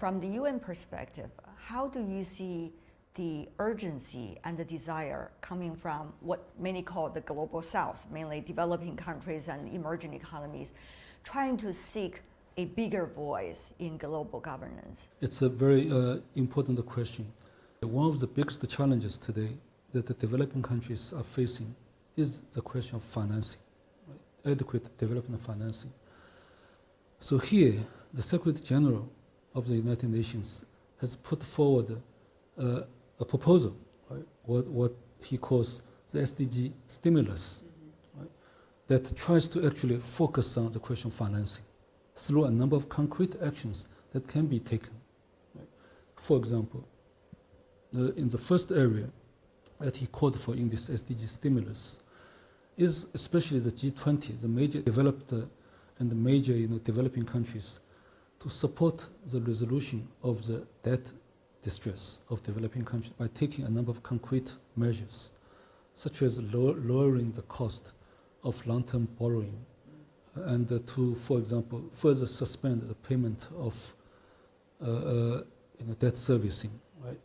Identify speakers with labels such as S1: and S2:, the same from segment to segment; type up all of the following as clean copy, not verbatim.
S1: From the UN perspective, how do you see the urgency and the desire coming from what many call the global south, mainly developing countries and emerging economies, trying to seek a bigger voice in global governance?
S2: It's a very important question. One of the biggest challenges today that the developing countries are facing is the question of financing, right? Adequate development financing. So here, the Secretary-General of the United Nations has put forward a proposal, right? What he calls the SDG stimulus, right? That tries to actually focus on the question of financing through a number of concrete actions that can be taken. Right? For example, in the first area that he called for in this SDG stimulus is especially the G20, the major developed and the major developing countries, to support the resolution of the debt distress of developing countries by taking a number of concrete measures, such as lowering the cost of long-term borrowing, and to, for example, further suspend the payment of debt servicing, right?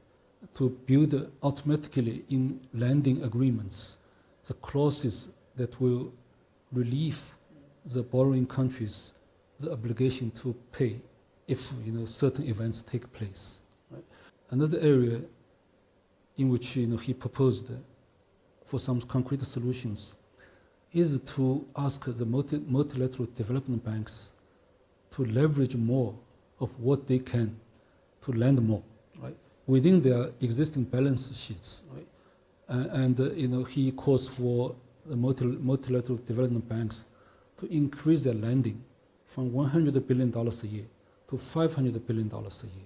S2: To build automatically in lending agreements the clauses that will relieve the borrowing countries the obligation to pay if certain events take place. Right? Another area in which he proposed for some concrete solutions is to ask the multilateral development banks to leverage more of what they can to lend more, right, within their existing balance sheets, right? And he calls for the multilateral development banks to increase their lending from $100 billion a year to $500 billion a year.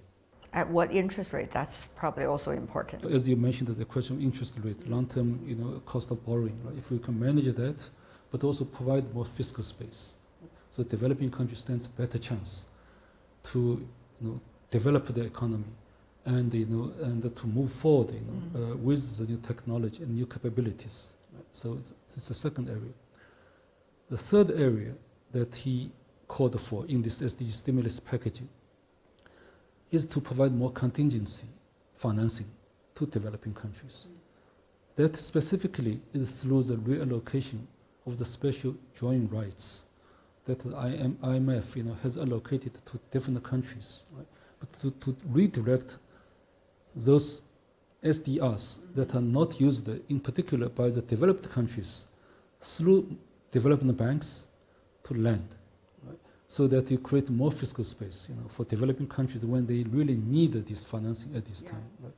S1: At what interest rate? That's probably also important.
S2: As you mentioned, the question of interest rate, long-term cost of borrowing. Right? If we can manage that, but also provide more fiscal space, so developing countries stands a better chance to develop their economy and to move forward with the new technology and new capabilities. Right? So it's the second area. The third area that he called for in this SDG stimulus package is to provide more contingency financing to developing countries. That specifically is through the reallocation of the special drawing rights that the IMF has allocated to different countries, right? But to redirect those SDRs that are not used in particular by the developed countries through development banks to lend, right? So that you create more fiscal space for developing countries when they really need this financing at this time. Right?